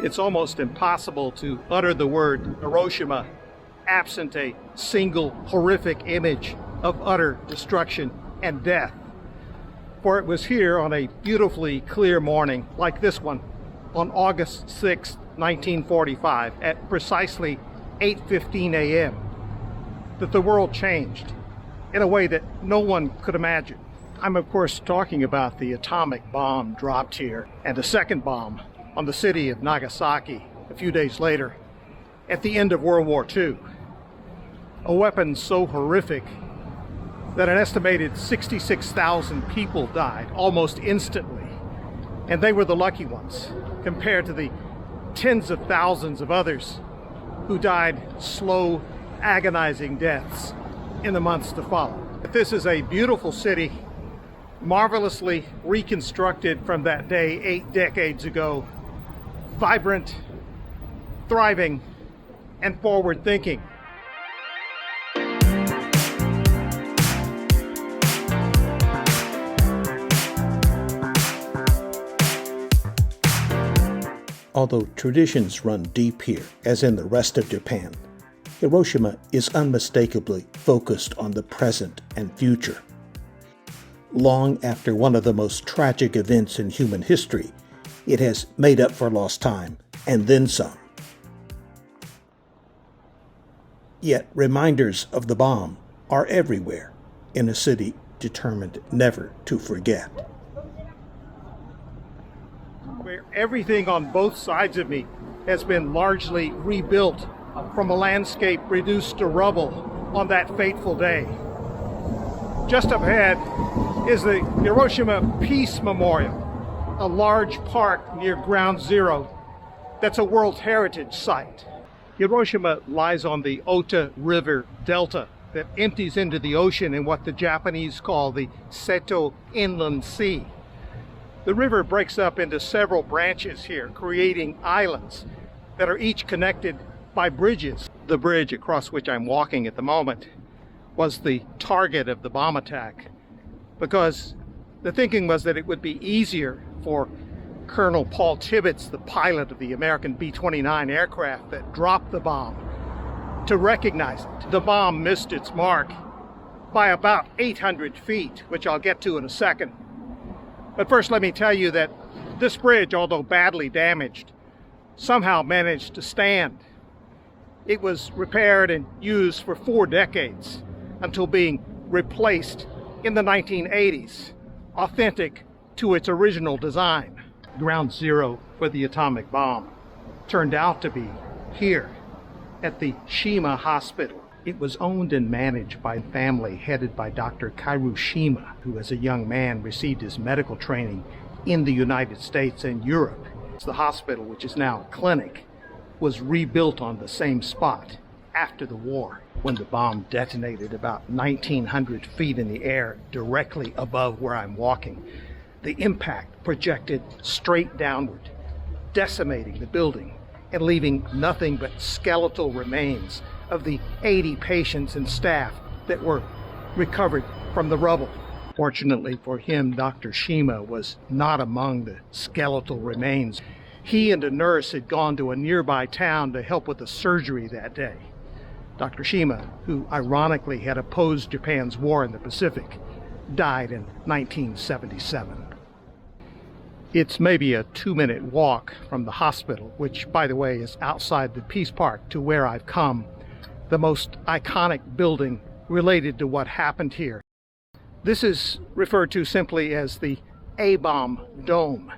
It's almost impossible to utter the word Hiroshima absent a single horrific image of utter destruction and death. For it was here on a beautifully clear morning like this one on August 6, 1945 at precisely 8:15 a.m. that the world changed in a way that no one could imagine. I'm of course talking about the atomic bomb dropped here and a second bomb on the city of Nagasaki a few days later at the end of World War II. A weapon so horrific that an estimated 66,000 people died almost instantly, and they were the lucky ones compared to the tens of thousands of others who died slow, agonizing deaths in the months to follow. This is a beautiful city, marvelously reconstructed from that day 8 decades ago, vibrant, thriving, and forward-thinking. Although traditions run deep here, as in the rest of Japan, Hiroshima is unmistakably focused on the present and future. Long after one of the most tragic events in human history, it has made up for lost time, and then some. Yet reminders of the bomb are everywhere in a city determined never to forget. Where everything on both sides of me has been largely rebuilt from a landscape reduced to rubble on that fateful day. Just up ahead is the Hiroshima Peace Memorial, a large park near Ground Zero that's a World Heritage Site. Hiroshima lies on the Ota River Delta that empties into the ocean in what the Japanese call the Seto Inland Sea. The river breaks up into several branches here, creating islands that are each connected by bridges. The bridge across which I'm walking at the moment was the target of the bomb attack because the thinking was that it would be easier for Colonel Paul Tibbets, the pilot of the American B-29 aircraft that dropped the bomb, to recognize it. The bomb missed its mark by about 800 feet, which I'll get to in a second. But first let me tell you that this bridge, although badly damaged, somehow managed to stand. It was repaired and used for 4 decades until being replaced in the 1980s, authentic to its original design. Ground zero for the atomic bomb turned out to be here at the Shima Hospital. It was owned and managed by a family headed by Dr. Hiroshima, who as a young man received his medical training in the United States and Europe. The hospital, which is now a clinic, was rebuilt on the same spot after the war when the bomb detonated about 1,900 feet in the air directly above where I'm walking. The impact projected straight downward, decimating the building and leaving nothing but skeletal remains of the 80 patients and staff that were recovered from the rubble. Fortunately for him, Dr. Shima was not among the skeletal remains. He and a nurse had gone to a nearby town to help with a surgery that day. Dr. Shima, who ironically had opposed Japan's war in the Pacific, died in 1977. It's maybe a 2-minute walk from the hospital, which, by the way, is outside the Peace Park, to where I've come, the most iconic building related to what happened here. This is referred to simply as the A-bomb dome.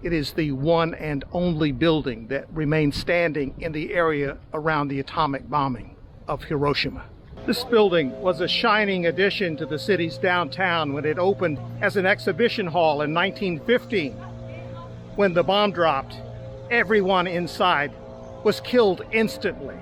It is the one and only building that remains standing in the area around the atomic bombing of Hiroshima. This building was a shining addition to the city's downtown when it opened as an exhibition hall in 1915. When the bomb dropped, everyone inside was killed instantly.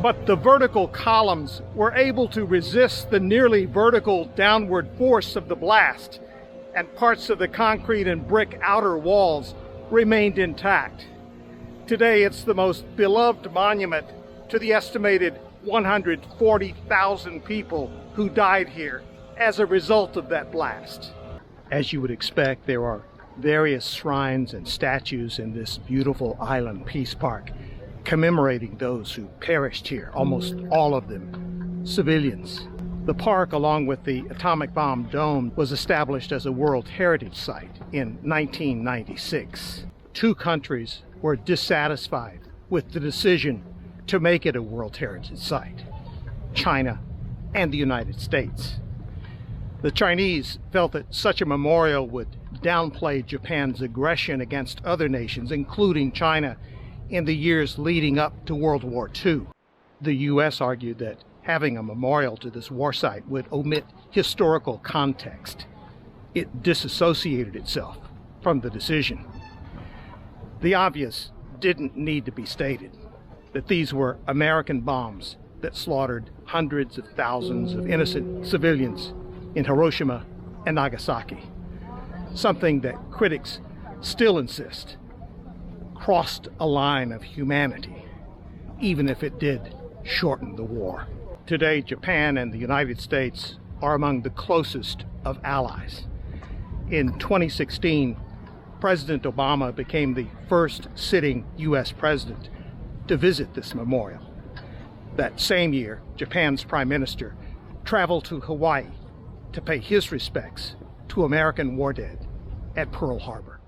But the vertical columns were able to resist the nearly vertical downward force of the blast, and parts of the concrete and brick outer walls remained intact. Today, it's the most beloved monument to the estimated 140,000 people who died here as a result of that blast. As you would expect, there are various shrines and statues in this beautiful island peace park commemorating those who perished here, almost all of them civilians. The park, along with the atomic bomb dome, was established as a World Heritage Site in 1996. 2 countries were dissatisfied with the decision to make it a World Heritage Site: China and the United States. The Chinese felt that such a memorial would downplay Japan's aggression against other nations, including China, in the years leading up to World War II. The U.S. argued that having a memorial to this war site would omit historical context. It disassociated itself from the decision. The obvious didn't need to be stated, that these were American bombs that slaughtered hundreds of thousands of innocent civilians in Hiroshima and Nagasaki, something that critics still insist crossed a line of humanity, even if it did shorten the war. Today, Japan and the United States are among the closest of allies. In 2016, President Obama became the first sitting U.S. president to visit this memorial. That same year, Japan's Prime Minister traveled to Hawaii to pay his respects to American war dead at Pearl Harbor.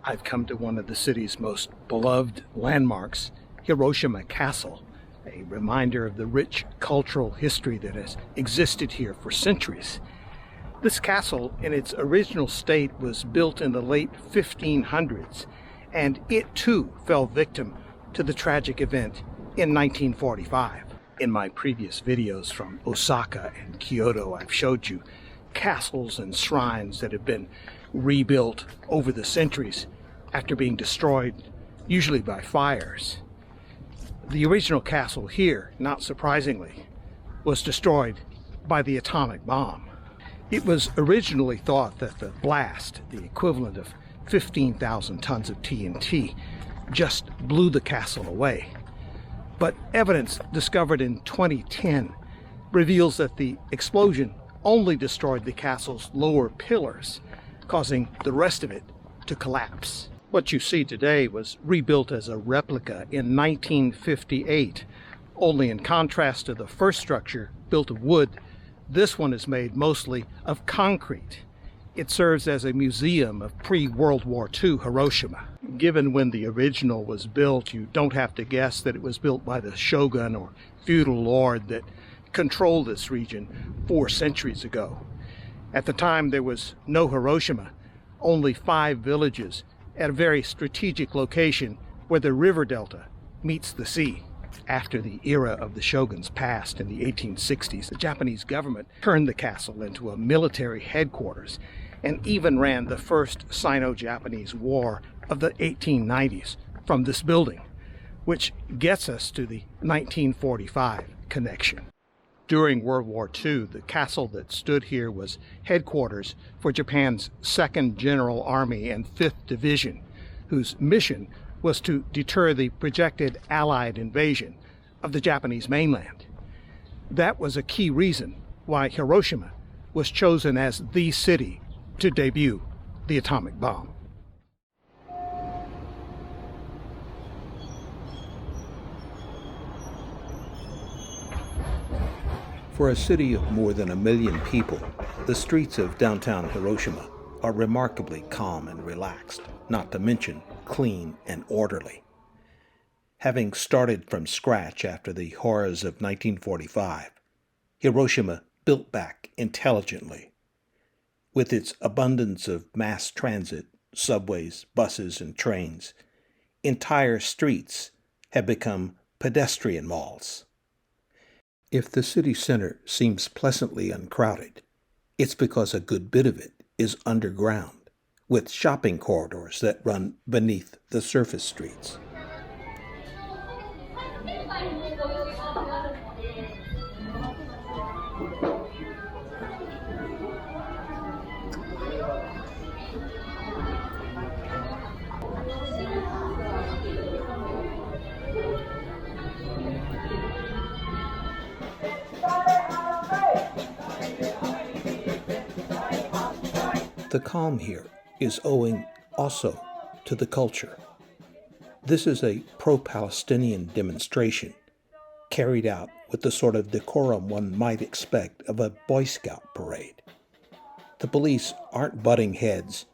I've come to one of the city's most beloved landmarks, Hiroshima Castle, a reminder of the rich cultural history that has existed here for centuries. This castle, in its original state, was built in the late 1500s, and it too fell victim to the tragic event in 1945. In my previous videos from Osaka and Kyoto, I've showed you castles and shrines that have been rebuilt over the centuries after being destroyed, usually by fires. The original castle here, not surprisingly, was destroyed by the atomic bomb. It was originally thought that the blast, the equivalent of 15,000 tons of TNT, just blew the castle away. But evidence discovered in 2010 reveals that the explosion only destroyed the castle's lower pillars, causing the rest of it to collapse. What you see today was rebuilt as a replica in 1958. Only in contrast to the first structure, built of wood, this one is made mostly of concrete. It serves as a museum of pre-World War II Hiroshima. Given when the original was built, you don't have to guess that it was built by the shogun or feudal lord that controlled this region 4 centuries ago. At the time, there was no Hiroshima, only 5 villages at a very strategic location where the river delta meets the sea. After the era of the shoguns passed in the 1860s, the Japanese government turned the castle into a military headquarters and even ran the first Sino-Japanese War of the 1890s from this building. which gets us to the 1945 connection. During World War II, the castle that stood here was headquarters for Japan's 2nd General Army and 5th Division, whose mission was to deter the projected Allied invasion of the Japanese mainland. That was a key reason why Hiroshima was chosen as the city to debut the atomic bomb. For a city of more than 1 million people, the streets of downtown Hiroshima are remarkably calm and relaxed, not to mention clean and orderly. Having started from scratch after the horrors of 1945, Hiroshima built back intelligently. With its abundance of mass transit, subways, buses, and trains, entire streets have become pedestrian malls. If the city center seems pleasantly uncrowded, it's because a good bit of it is underground, with shopping corridors that run beneath the surface streets. The calm here is owing also to the culture. This is a pro-Palestinian demonstration carried out with the sort of decorum one might expect of a Boy Scout parade. The police aren't butting heads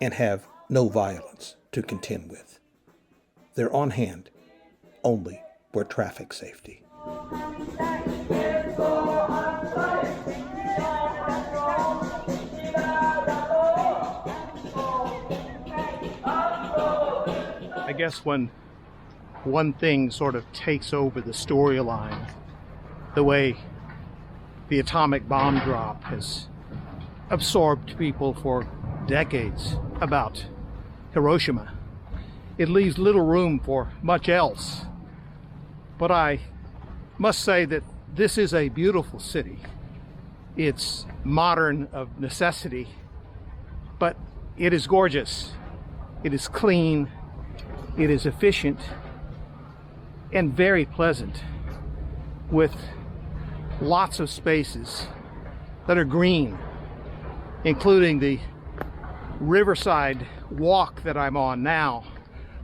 and have no violence to contend with. They're on hand only for traffic safety. I guess when one thing sort of takes over the storyline, the way the atomic bomb drop has absorbed people for decades about Hiroshima, it leaves little room for much else. But I must say that this is a beautiful city. It's modern of necessity, but it is gorgeous. It is clean. It is efficient and very pleasant, with lots of spaces that are green, including the riverside walk that I'm on now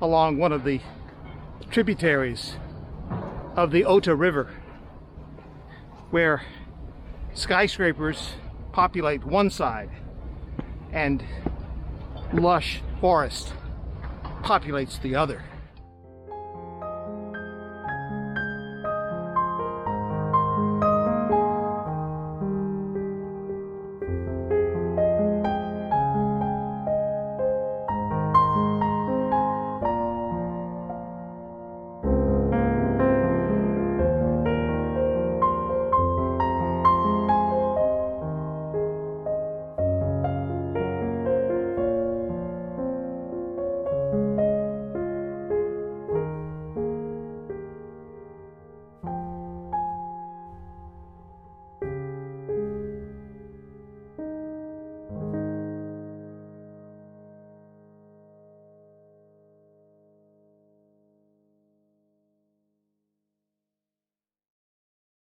along one of the tributaries of the Ota River, where skyscrapers populate one side and lush forest populates the other.